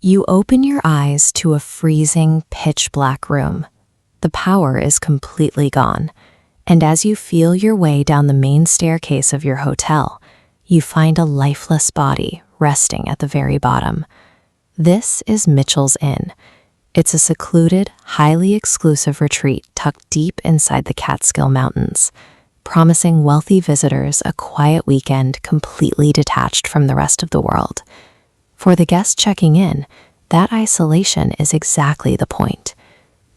You open your eyes to a freezing, pitch-black room. The power is completely gone, and as you feel your way down the main staircase of your hotel, you find a lifeless body resting at the very bottom. This is Mitchell's Inn. It's a secluded, highly exclusive retreat tucked deep inside the Catskill Mountains, promising wealthy visitors a quiet weekend completely detached from the rest of the world. For the guests checking in, that isolation is exactly the point.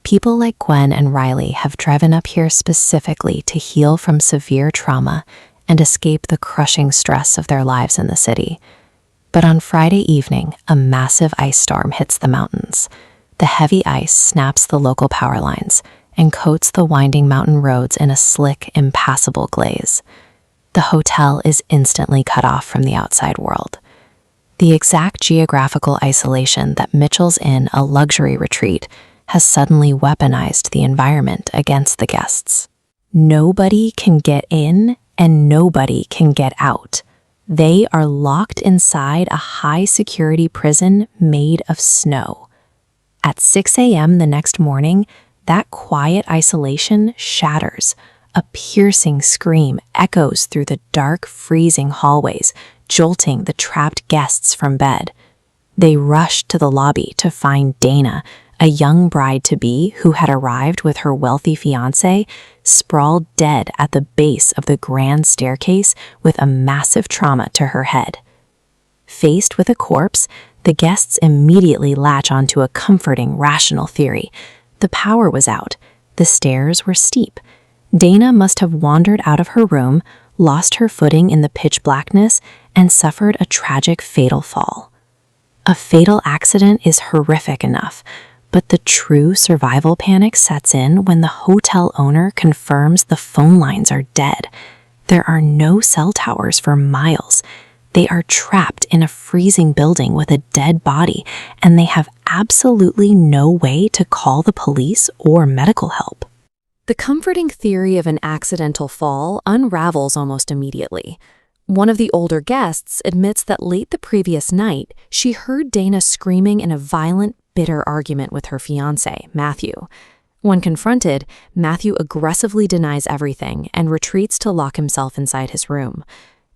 People like Gwen and Riley have driven up here specifically to heal from severe trauma and escape the crushing stress of their lives in the city. But on Friday evening, a massive ice storm hits the mountains. The heavy ice snaps the local power lines and coats the winding mountain roads in a slick, impassable glaze. The hotel is instantly cut off from the outside world. The exact geographical isolation that Mitchell's Inn, a luxury retreat, has suddenly weaponized the environment against the guests. Nobody can get in and nobody can get out. They are locked inside a high-security prison made of snow. At 6 a.m. the next morning, that quiet isolation shatters. A piercing scream echoes through the dark, freezing hallways, jolting the trapped guests from bed. They rush to the lobby to find Dana, a young bride-to-be who had arrived with her wealthy fiancé, sprawled dead at the base of the grand staircase with a massive trauma to her head. Faced with a corpse, the guests immediately latch onto a comforting, rational theory. The power was out. The stairs were steep. Dana must have wandered out of her room, lost her footing in the pitch blackness, and suffered a tragic fatal fall. A fatal accident is horrific enough, but the true survival panic sets in when the hotel owner confirms the phone lines are dead. There are no cell towers for miles. They are trapped in a freezing building with a dead body, and they have absolutely no way to call the police or medical help. The comforting theory of an accidental fall unravels almost immediately. One of the older guests admits that late the previous night, she heard Dana screaming in a violent, bitter argument with her fiancé, Matthew. When confronted, Matthew aggressively denies everything and retreats to lock himself inside his room.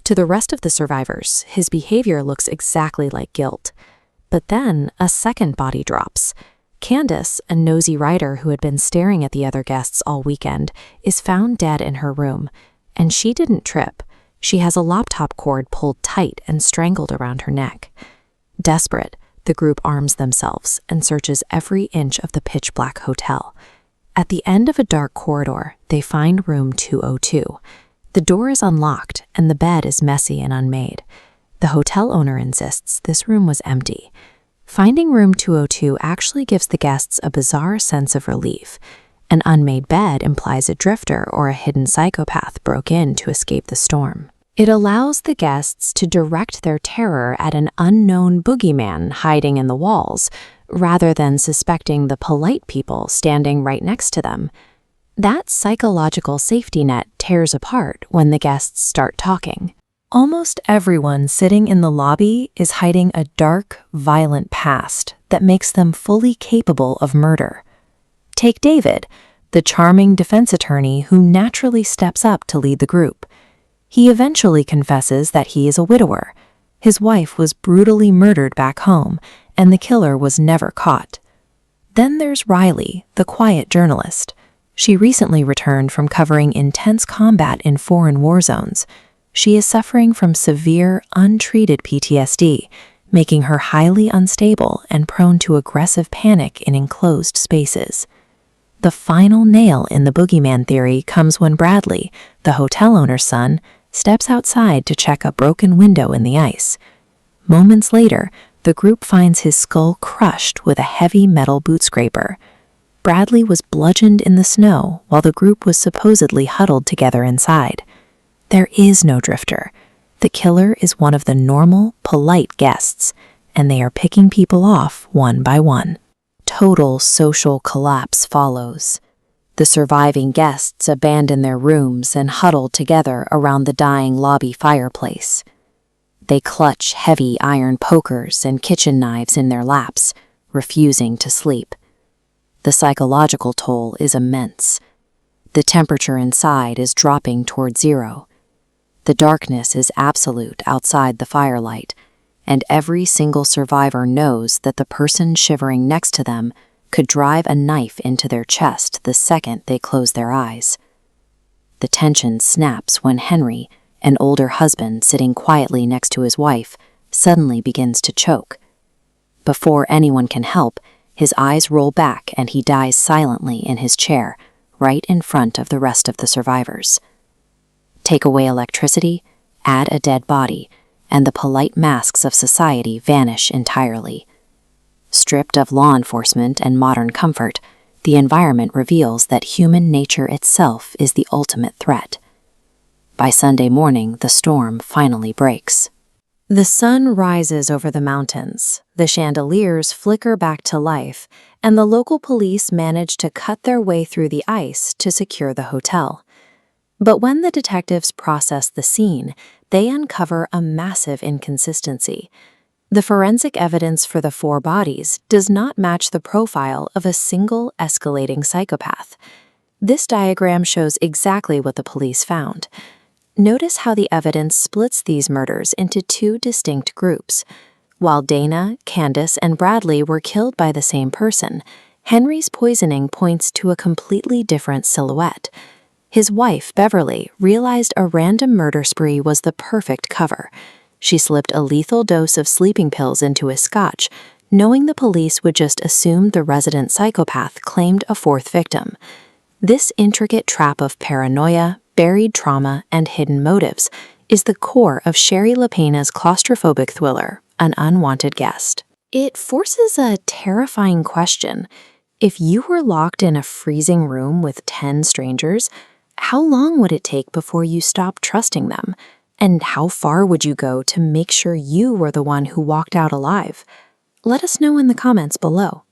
To the rest of the survivors, his behavior looks exactly like guilt. But then, a second body drops. Candace, a nosy writer who had been staring at the other guests all weekend, is found dead in her room. And she didn't trip. She has a laptop cord pulled tight and strangled around her neck. Desperate, the group arms themselves and searches every inch of the pitch-black hotel. At the end of a dark corridor, they find room 202. The door is unlocked and the bed is messy and unmade. The hotel owner insists this room was empty. Finding room 202 actually gives the guests a bizarre sense of relief. An unmade bed implies a drifter or a hidden psychopath broke in to escape the storm. It allows the guests to direct their terror at an unknown boogeyman hiding in the walls, rather than suspecting the polite people standing right next to them. That psychological safety net tears apart when the guests start talking. Almost everyone sitting in the lobby is hiding a dark, violent past that makes them fully capable of murder. Take David, the charming defense attorney who naturally steps up to lead the group. He eventually confesses that he is a widower. His wife was brutally murdered back home, and the killer was never caught. Then there's Riley, the quiet journalist. She recently returned from covering intense combat in foreign war zones. She is suffering from severe, untreated PTSD, making her highly unstable and prone to aggressive panic in enclosed spaces. The final nail in the boogeyman theory comes when Bradley, the hotel owner's son, steps outside to check a broken window in the ice. Moments later, the group finds his skull crushed with a heavy metal boot scraper. Bradley was bludgeoned in the snow while the group was supposedly huddled together inside. There is no drifter. The killer is one of the normal, polite guests, and they are picking people off one by one. Total social collapse follows. The surviving guests abandon their rooms and huddle together around the dying lobby fireplace. They clutch heavy iron pokers and kitchen knives in their laps, refusing to sleep. The psychological toll is immense. The temperature inside is dropping toward zero. The darkness is absolute outside the firelight, and every single survivor knows that the person shivering next to them could drive a knife into their chest the second they close their eyes. The tension snaps when Henry, an older husband sitting quietly next to his wife, suddenly begins to choke. Before anyone can help, his eyes roll back and he dies silently in his chair, right in front of the rest of the survivors. Take away electricity, add a dead body, and the polite masks of society vanish entirely. Stripped of law enforcement and modern comfort, the environment reveals that human nature itself is the ultimate threat. By Sunday morning, the storm finally breaks. The sun rises over the mountains, the chandeliers flicker back to life, and the local police manage to cut their way through the ice to secure the hotel. But when the detectives process the scene, they uncover a massive inconsistency. The forensic evidence for the 4 bodies does not match the profile of a single escalating psychopath. This diagram shows exactly what the police found. Notice how the evidence splits these murders into 2 distinct groups. While Dana, Candace, and Bradley were killed by the same person, Henry's poisoning points to a completely different silhouette. His wife, Beverly, realized a random murder spree was the perfect cover. She slipped a lethal dose of sleeping pills into his scotch, knowing the police would just assume the resident psychopath claimed a 4th victim. This intricate trap of paranoia, buried trauma, and hidden motives is the core of Shari Lapena's claustrophobic thriller, An Unwanted Guest. It forces a terrifying question. If you were locked in a freezing room with 10 strangers, how long would it take before you stopped trusting them? And how far would you go to make sure you were the one who walked out alive? Let us know in the comments below.